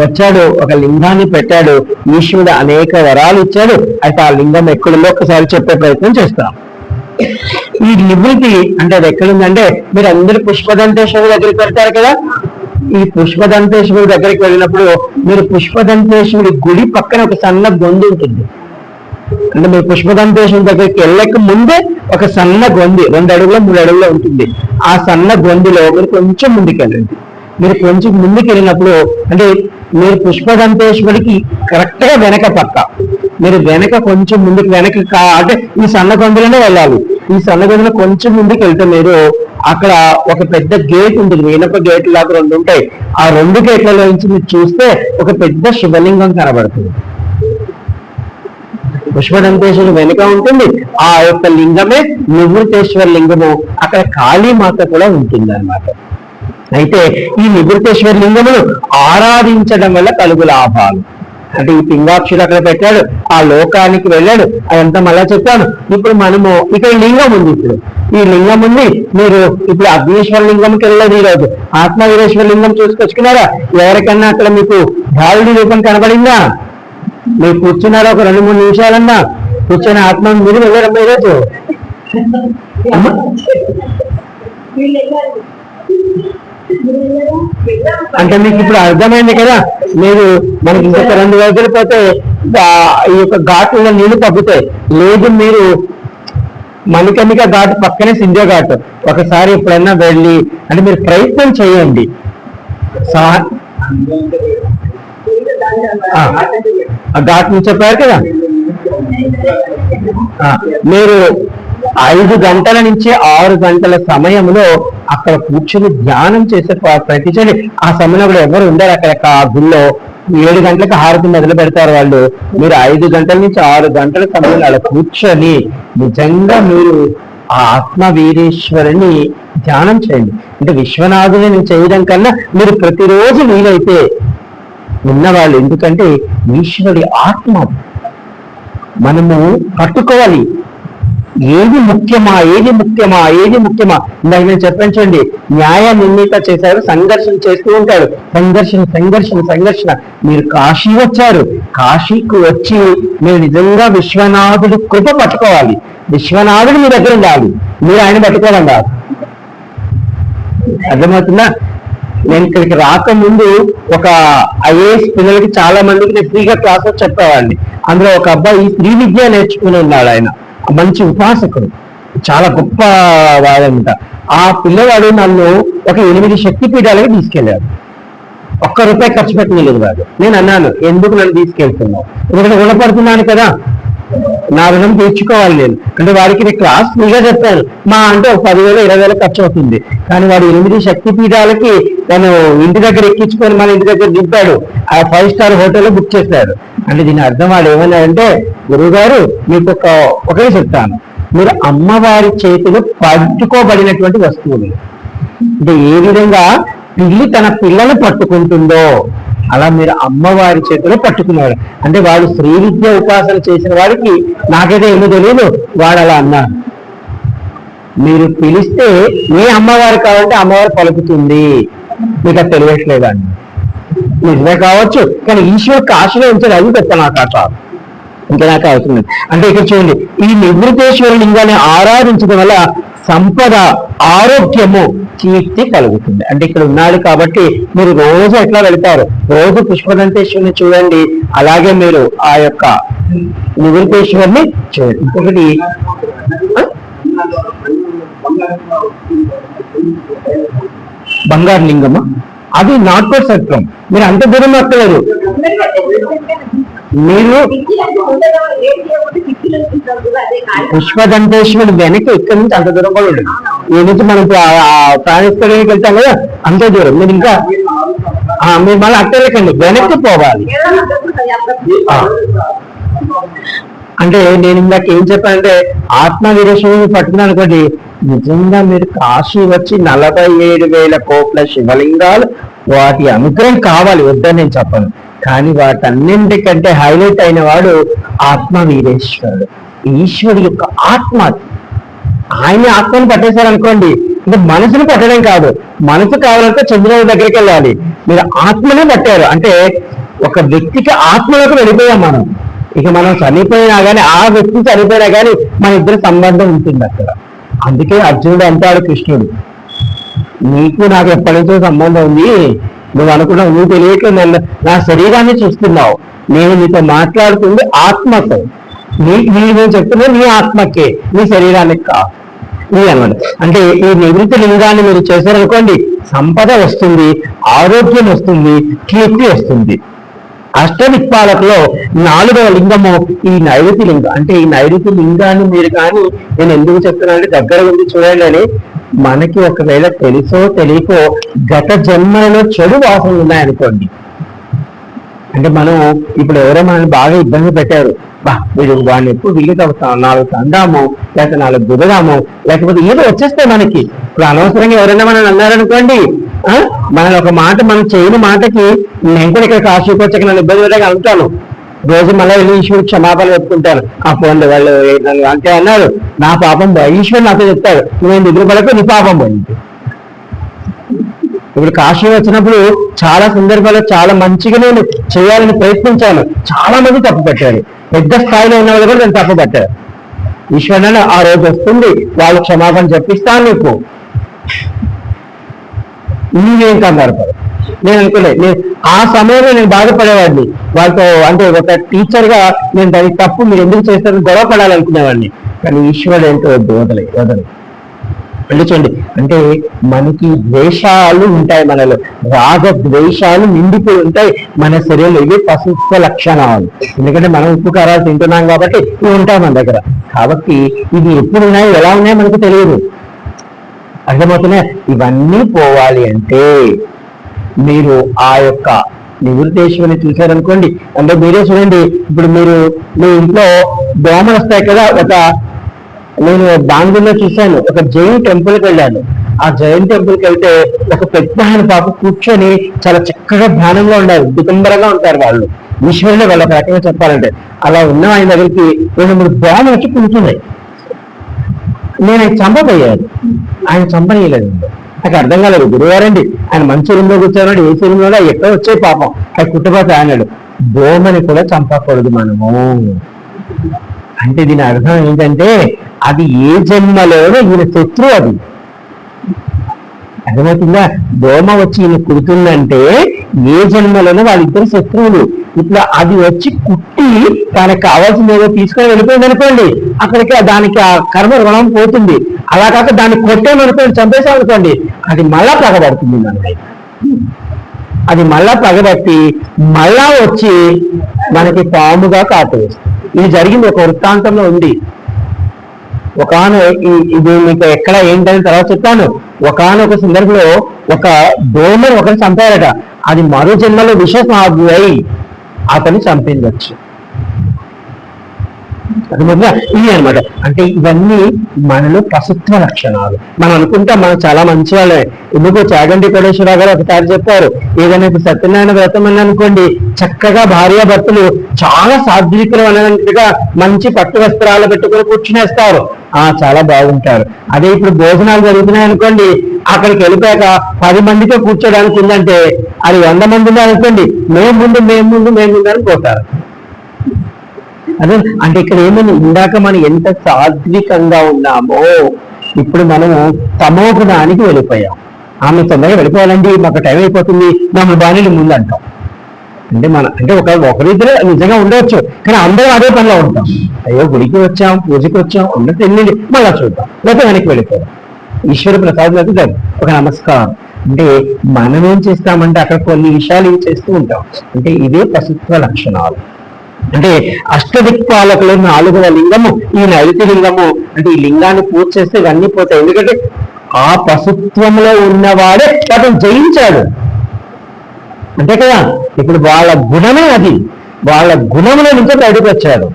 వచ్చాడు, ఒక లింగాన్ని పెట్టాడు, ఈశ్వరుడు అనేక వరాలు ఇచ్చాడు. అయితే ఆ లింగం ఎక్కడుందో ఒకసారి చెప్పే ప్రయత్నం చేస్తాం. ఈ నివృత్తి అంటే అది ఎక్కడుందంటే, మీరు అందరు పుష్పదంతేశ్వరుడి దగ్గరికి వెళ్తారు కదా. ఈ పుష్పదంతేశ్వరుడి దగ్గరికి వెళ్ళినప్పుడు మీరు పుష్పదంతేశ్వరుడి గుడి పక్కన ఒక సన్న గొంతు ఉంటుంది. అంటే మీరు పుష్పదంతేశ్వరుడి దగ్గరికి వెళ్ళక ముందే ఒక సన్న గొంది 2 అడుగులో 3 అడుగులో ఉంటుంది. ఆ సన్న గొంతులో మీరు కొంచెం ముందుకెళ్ళండి. మీరు కొంచెం ముందుకు వెళ్ళినప్పుడు అంటే మీరు పుష్పదంతేశ్వరికి కరెక్ట్ గా వెనక పక్క, మీరు వెనక కొంచెం ముందుకు వెనక అంటే ఈ సన్న గొంతులోనే వెళ్ళాలి. ఈ సన్న గొంతులో కొంచెం ముందుకు వెళ్తే మీరు అక్కడ ఒక పెద్ద గేట్ ఉంటుంది, ఇనప గేట్ లాగా 2 ఉంటాయి. ఆ 2 గేట్లలో నుంచి మీరు చూస్తే ఒక పెద్ద శివలింగం కనబడుతుంది. పుష్పదంతేశ్వరుడు వెనుక ఉంటుంది. ఆ యొక్క లింగమే నివృత్తేశ్వర లింగము. అక్కడ కాళీమాత కూడా ఉంటుంది అన్నమాట. అయితే ఈ నివృత్తేశ్వర లింగమును ఆరాధించడం వల్ల కలుగు లాభాలు అంటే ఈ పింగాక్షుడు అక్కడ పెట్టాడు, ఆ లోకానికి వెళ్ళాడు, అదంతా మళ్ళా చెప్పాను. ఇప్పుడు మనము ఇక్కడ లింగం ఉంది. ఇప్పుడు ఈ లింగం ఉంది. మీరు ఇప్పుడు అగ్నేశ్వర లింగంకి వెళ్ళలేదు ఈరోజు, ఆత్మవీరేశ్వర లింగం చూసుకొచ్చుకున్నారా? ఎవరికన్నా అక్కడ మీకు భావుడి రూపం కనబడిందా? మీరు కూర్చున్నారా ఒక 2-3 నిమిషాలన్నా? కూర్చొని ఆత్మ మీరు వెళ్ళారమ్మా ఈరోజు? అంటే మీకు ఇప్పుడు అర్థమైంది కదా. మీరు మనకి ఇంకొక 2 రోజులు పోతే ఈ యొక్క ఘాట్లో నీళ్లు తగ్గుతాయి. లేదు మీరు మణికర్ణిక ఘాట్ పక్కనే సింధు ఘాట్ ఒకసారి ఎప్పుడైనా వెళ్ళి అంటే మీరు ప్రయత్నం చేయండి. ఆ ఘాట్ నుంచి చెప్పారు కదా, మీరు 5 గంటల నుంచి 6 గంటల సమయంలో అక్కడ కూర్చొని ధ్యానం చేసే ప్రయత్నించండి. ఆ సమయంలో కూడా ఎవరు ఉండరు అక్కడ. ఆ గుళ్ళో 7 గంటలకు హారతి మొదలు పెడతారు వాళ్ళు. మీరు 5 గంటల నుంచి 6 గంటల సమయంలో అలా కూర్చొని నిజంగా మీరు ఆ ఆత్మవీరేశ్వరుని ధ్యానం చేయండి. అంటే విశ్వనాథుని చేయడం కన్నా మీరు ప్రతిరోజు వీలైతే ఉన్నవాళ్ళు, ఎందుకంటే ఈశ్వరుడి ఆత్మ మనము పట్టుకోవాలి. ఏది ముఖ్యమా ఏది ముఖ్యమా ఏది ముఖ్యమా ఇందాక నేను చెప్పండి. న్యాయ నిర్ణీత చేశారు, సంఘర్షణ చేస్తూ ఉంటాడు. సంఘర్షణ సంఘర్షణ సంఘర్షణ. మీరు కాశీ వచ్చారు, కాశీకి వచ్చి మీరు నిజంగా విశ్వనాథుడి కృప పట్టుకోవాలి. విశ్వనాథుడు మీ దగ్గర ఉండాలి, మీరు ఆయన పట్టుకోవడం కాదు. అర్థమవుతుందా? నేను ఇక్కడికి రాకముందు ఒక ఐఏఎస్ పిల్లలకి చాలా మందికి నేను ఫ్రీగా క్లాసెస్ చెప్పేవాడిని. అందులో ఒక అబ్బాయి స్త్రీ విద్య నేర్చుకుని ఉన్నాడు. ఆయన మంచి ఉపాసకుడు, చాలా గొప్ప వాడంట. ఆ పిల్లవాడు నన్ను ఒక 8 శక్తిపీఠాలకి తీసుకెళ్ళాడు. ₹1 ఖర్చు పెట్టలేదు వాడు. నేను అన్నాను, ఎందుకు నన్ను తీసుకెళ్తున్నావు? ఎందుకంటే రుణపడుతున్నాను కదా, నా రుణం తీర్చుకోవాలి నేను. అంటే వాడికి నేను క్లాస్ ఫ్రీగా చెప్పాను. మా అంటే ఒక 10,000 20,000 ఖర్చు అవుతుంది. కానీ వాడు 8 శక్తిపీఠాలకి నేను ఇంటి దగ్గర ఎక్కించుకొని మన ఇంటి దగ్గర దింపాడు. ఆ 5 స్టార్ హోటల్లో బుక్ చేశాడు. అంటే దీని అర్థం వాడు ఏమన్నాడంటే, గురువు గారు మీకు ఒకటే చెప్తాను, మీరు అమ్మవారి చేతిలో పట్టుకోబడినటువంటి వస్తువులు. అంటే ఏ విధంగా పిల్లి తన పిల్లలు పట్టుకుంటుందో అలా మీరు అమ్మవారి చేతిలో పట్టుకున్నాడు. అంటే వాడు శ్రీ విద్య ఉపాసన చేసిన వాడికి నాకైతే ఏమో తెలియదు, వాడు అలా అన్నాడు. మీరు పిలిస్తే ఏ అమ్మవారు కావాలంటే అమ్మవారు పలుకుతుంది, మీకు అది తెలియట్లేదండి. నిజమే కావచ్చు, కానీ ఈశ్వరుడికి ఆశ్రయించాడు, అది పెద్ద నాకు కాదు, ఇంకా నాకు అవుతుంది. అంటే ఇక్కడ చూడండి, ఈ నివృత్తేశ్వర లింగాన్ని ఆరాధించడం వల్ల సంపద, ఆరోగ్యము, కీర్తి కలుగుతుంది. అంటే ఇక్కడ ఉన్నాడు కాబట్టి మీరు రోజు ఎట్లా వెళ్తారు, రోజు పుష్పదంతేశ్వరిని చూడండి, అలాగే మీరు ఆ యొక్క నివృత్తేశ్వరిని చూడండి. ఇంకొకటి బంగారు లింగమా, అది నాట్ ఫర్ సత్యం. మీరు అంత దూరం వస్తలేరు. మీరు పుష్పదంతేశ్వరుడు వెనక్కి ఇక్కడి నుంచి అంత దూరం కూడా ఉండదు. ఈ నుంచి మనం ప్రాణేశ్వరానికి వెళ్తాం కదా, అంతే దూరం. మీరు ఇంకా మీరు మళ్ళీ అక్కర్లేకండి, వెనక్కి పోవాలి. అంటే నేను ఇందాక ఏం చెప్పానంటే ఆత్మవీరేశ్వరుని పట్టుకున్నాను అనుకోండి, నిజంగా మీరు కాశీ వచ్చి 47,000 కోట్ల శివలింగాలు వాటి అనుగ్రహం కావాలి, వద్దని నేను చెప్పను. కానీ వాటన్నింటికంటే హైలైట్ అయిన వాడు ఆత్మవీరేశ్వరుడు. ఈశ్వరుడు యొక్క ఆత్మ, ఆయన్ని ఆత్మను పట్టేశారనుకోండి, అంటే మనసును పట్టడం కాదు, మనసు కావాలంటే చంద్రుడి దగ్గరికి వెళ్ళాలి. మీరు ఆత్మనే పట్టారు అంటే ఒక వ్యక్తికి ఆత్మలోకి వెళ్ళిపోయాం మనం. ఇక మనం చనిపోయినా కానీ, ఆ వ్యక్తి చనిపోయినా కానీ మన ఇద్దరు సంబంధం ఉంటుంది అక్కడ. అందుకే అర్జునుడు అంటాడు కృష్ణుడు, నీకు నాకు ఎప్పటి నుంచో సంబంధం ఉంది, నువ్వు అనుకున్నావు, నువ్వు తెలియట్లేదు, నా శరీరాన్ని చూస్తున్నావు, నేను నీతో మాట్లాడుతుంది ఆత్మతో, నేను చెప్తున్నా నీ ఆత్మకే, నీ శరీరానికి కాదు అనమాట. అంటే ఈ నివృత్తి లింగాన్ని మీరు చేశారనుకోండి, సంపద వస్తుంది, ఆరోగ్యం వస్తుంది, కీర్తి వస్తుంది. అష్టదిక్పాలకులో 4వ లింగము ఈ నైరుతి లింగం. అంటే ఈ నైరుతి లింగాన్ని మీరు కానీ, నేను ఎందుకు చెప్తున్నానంటే దగ్గర ఉంది చూడండి అని, మనకి ఒకవేళ తెలుసో తెలియకో గత జన్మలలో చెడు వాసనలు ఉన్నాయనుకోండి, అంటే మనం ఇప్పుడు ఎవరో మనల్ని బాగా ఇబ్బంది పెట్టారు, వీడు వాడిని ఎప్పుడు వీళ్ళు 4 తందాము, లేకపోతే 4 గుదదాము, లేకపోతే ఏదో వచ్చేస్తే మనకి. ఇప్పుడు అనవసరంగా ఎవరైనా మనం అన్నారనుకోండి, మనల్ని ఒక మాట, మనం చేయని మాటకి నేను కూడా ఇక్కడ కాశీకి వచ్చాక నన్ను ఇబ్బంది పెట్టాక అనుకుంటాను, రోజు మళ్ళీ వెళ్ళి ఈశ్వరుడు క్షమాపణ చెప్పుకుంటాను. ఆ ఫోన్లో వాళ్ళు నన్ను అంటే అన్నారు, నా పాపం ఈశ్వరుడు నాతో చెప్తాడు, నువ్వేం దిగులు పడకు, నీ పాపం పోయింది. ఇప్పుడు కాశీ వచ్చినప్పుడు చాలా సందర్భాల్లో చాలా మంచిగా నేను చేయాలని ప్రయత్నించాను, చాలా మంది తప్పు పెట్టారు, పెద్ద స్థాయిలో ఉన్న వాళ్ళు కూడా నేను తప్పు పెట్టారు. ఈశ్వరుడు ఆ రోజు వస్తుంది, వాళ్ళు క్షమాపణ చెప్పిస్తాను నీకు, నీవేం కంగారు పడు. నేను అనుకోలేదు, నేను ఆ సమయంలో నేను బాధపడేవాడిని వాళ్ళతో, అంటే ఒక టీచర్గా నేను దానికి తప్పు మీరు ఎందుకు చేస్తారని గొడవ పడాలనుకునేవాడిని. కానీ ఈశ్వరుడు ఏంటో వదలే అంటే చూడండి, అంటే మనకి ద్వేషాలు ఉంటాయి, మనలో రాగ ద్వేషాలు నిండిపోయి ఉంటాయి మన శరీరంలో. ఇవి పశుత్వ లక్షణాలు. ఎందుకంటే మనం ఉప్పు కారాలు తింటున్నాం కాబట్టి ఇవి ఉంటాయి మన దగ్గర. కాబట్టి ఇవి ఎప్పుడు ఉన్నాయో ఎలా ఉన్నాయో మనకు తెలియదు, అర్థమవుతున్నాయి. ఇవన్నీ పోవాలి అంటే మీరు ఆ యొక్క నివృత్తేశ్వరిని చూశారనుకోండి, అంటే మీరే చూడండి, ఇప్పుడు మీరు మీ ఇంట్లో దోమలు వస్తాయి కదా, నేను బెంగళూరులో చూశాను, ఒక జైన్ టెంపుల్కి వెళ్ళాను. ఆ జైన్ టెంపుల్కి వెళ్తే ఒక పెద్ద ఆయన పాప కూర్చొని చాలా చక్కగా ధ్యానంలో ఉన్నారు, దిగంబరంగా ఉంటారు వాళ్ళు, ఈశ్వరుడే వాళ్ళ రకంగా చెప్పాలంటే. అలా ఉన్న ఆయన దగ్గరికి 2-3 దోమలు వచ్చి కూర్చున్నాయి. నేను ఆయన చంపబోయాను, ఆయన చంపనీయలేదు. నాకు అర్థం కాలేదు, గురువారండి ఆయన మంచి రూమ్లో కూర్చోన్నాడు, ఏ రూమ్లో ఎక్కడ వచ్చాయి పాపం, అది కుట్టపోతే అన్నాడు. దోమని కూడా చంపకూడదు మనము అంటే దీని అర్థం ఏంటంటే అది ఏ జన్మలోనూ ఈయన శత్రువు, అది అర్థమవుతుందా. దోమ వచ్చి ఈయన కుడుతుందంటే ఏ జన్మలోనూ వాళ్ళిద్దరు శత్రువులు. ఇట్లా అది వచ్చి కుట్టి తనకు కావాల్సింది ఏదో తీసుకొని వెళ్ళిపోయింది అనుకోండి, అక్కడికి దానికి ఆ కర్మ రుణం పోతుంది. అలా కాక దాన్ని కొట్టేమనుకోండి, చంపేసామనుకోండి, అది మళ్ళా పగబడుతుంది మనకి. అది మళ్ళా పగబట్టి మళ్ళా వచ్చి మనకి పాముగా కాటు వేస్తుంది. ఇది జరిగింది, ఒక వృత్తాంతంలో ఉంది. ఇది మీకు ఎక్కడ ఏంటని తర్వాత చెప్తాను. ఒకనొక సందర్భంలో ఒక దోమను ఒకరు చంపారట, అది మరో జన్మలో విషసాగు అయి అతను చంపించవచ్చు. ఇవి అనమాట. అంటే ఇవన్నీ మనలో పశుత్వ లక్షణాలు. మనం అనుకుంటాం మనం చాలా మంచి వాళ్ళే. ఎందుకు చాగంటి కోటేశ్వరరావు గారు ఒకసారి చెప్పారు, ఏదైనా సత్యనారాయణ వ్రతం అని అనుకోండి, చక్కగా భార్యాభర్తలు చాలా సాత్వికులు అన్నట్టుగా మంచి పట్టు వస్త్రాలు పెట్టుకుని కూర్చునేస్తారు, చాలా బాగుంటారు. అదే ఇప్పుడు భోజనాలు జరుగుతున్నాయి అనుకోండి, అక్కడికి వెళ్ళిపోయాక 10 మందితో కూర్చోడానికి ఉందంటే అది 100 మంది అనుకోండి, మేము ముందు అని పోతారు. అదే అంటే ఇక్కడ ఏమైనా ఇందాక మనం ఎంత సాత్వికంగా ఉన్నామో ఇప్పుడు మనము తమో గుణానికి వెళ్ళిపోయాం. ఆమె తొందరగా వెళ్ళిపోవాలండి, మాకు టైం అయిపోతుంది, మమ్మల్ని బాణీలు ముందు అంటాం. అంటే ఒకరిద్దరు నిజంగా ఉండవచ్చు, కానీ అందరూ అదే పనిలో ఉంటాం. అయ్యో గుడికి వచ్చాం, పూజకి వచ్చాం, ఉన్నట్టు వెళ్ళండి, మళ్ళా చూద్దాం, లేకపోతే వెనక్కి వెళ్ళిపోదాం. ఈశ్వర ప్రసాదం ఒక నమస్కారం. అంటే మనం ఏం చేస్తామంటే అక్కడ కొన్ని విషయాలు ఏం చేస్తూ ఉంటాం. అంటే ఇదే పశుత్వ లక్షణాలు. అంటే అష్టదిక్పాలకులు 4వ లింగము ఈ నైరుతి లింగము. అంటే ఈ లింగాన్ని పూజ చేస్తే ఇవన్నీ పోతాయి. ఎందుకంటే ఆ పశుత్వంలో ఉన్నవాడే అతను జయించాడు అంటే కదా. ఇప్పుడు వాళ్ళ గుణమే అది, వాళ్ళ గుణముల నుంచి బయటకు వచ్చాడు.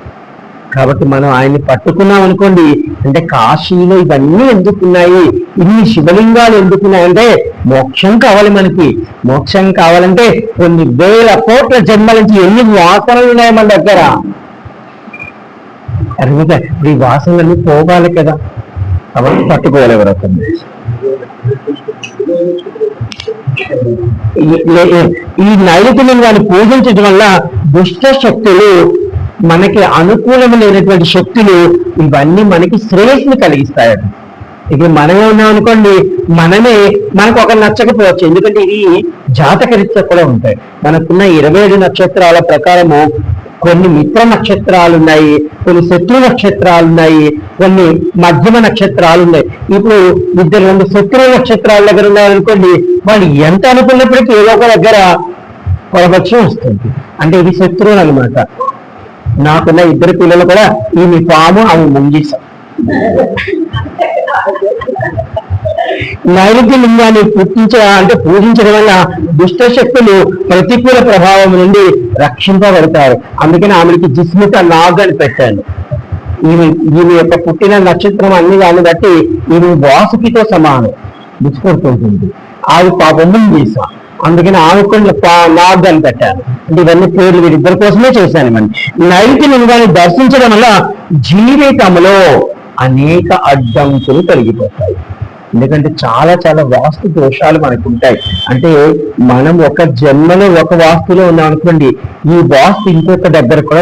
కాబట్టి మనం ఆయన్ని పట్టుకున్నాం అనుకోండి, అంటే కాశీలో ఇవన్నీ ఎందుకున్నాయి, ఇన్ని శివలింగాలు ఎందుకున్నాయంటే మోక్షం కావాలి మనకి. మోక్షం కావాలంటే కొన్ని వేల కోట్ల జన్మల నుంచి ఎన్ని వాసనలు ఉన్నాయి మన దగ్గర. అర్థమవుతా. ఇప్పుడు ఈ వాసనలన్నీ పోవాలి కదా. కాబట్టి పట్టుకోవాలి వ్రతం. ఈ నైరుతి లింగాన్ని పూజించడం వల్ల దుష్ట శక్తులు, మనకి అనుకూలమైనటువంటి శక్తులు ఇవన్నీ మనకి శ్రేయస్సుని కలిగిస్తాయట. ఇక మనమే ఉన్నాం అనుకోండి, మనకు ఒక నచ్చకపోవచ్చు, ఎందుకంటే ఇది జాతకరీత్యా కూడా ఉంటాయి. మనకున్న 27 నక్షత్రాల ప్రకారము కొన్ని మిత్ర నక్షత్రాలు ఉన్నాయి, కొన్ని శత్రు నక్షత్రాలు ఉన్నాయి, కొన్ని మధ్యమ నక్షత్రాలు ఉన్నాయి. ఇప్పుడు 2 శత్రు నక్షత్రాల దగ్గర ఉన్నారనుకోండి, వాళ్ళు ఎంత అనుకున్నప్పటికీ ఏదో ఒక దగ్గర పొరపక్షం వస్తుంది. అంటే ఇది శత్రువులు అనమాట. నాకున్న 2 పిల్లలు కూడా ఈమె పాము, ఆమె ముంగీసం. నైరుతి లింగాన్ని పూజించడం వల్ల దుష్ట శక్తులు ప్రతికూల ప్రభావం నుండి రక్షింపబడతారు. అందుకని ఆమెకి జిస్మిత నాగ్ అని పెట్టాను. ఈమె యొక్క పుట్టిన నక్షత్రం అన్ని దాన్ని బట్టి ఈమె వాసుకితో సమానం, దుష్పడుతుంటుంది. ఆమె పాపం చేసా, అందుకని ఆమె కొన్ని నాగ్ అని పెట్టాను. అంటే ఇవన్నీ పేర్లు వీరిద్దరి కోసమే చేశాను. నైరుతి లింగాన్ని దర్శించడం వల్ల జీవితంలో అనేక అడ్డంకులు తొలగిపోతాయి. ఎందుకంటే చాలా చాలా వాస్తు దోషాలు మనకు ఉంటాయి. అంటే మనం ఒక జన్మలో ఒక వాస్తులో ఉన్నాం అనుకోండి, ఈ వాస్తు ఇంకొక దగ్గర కూడా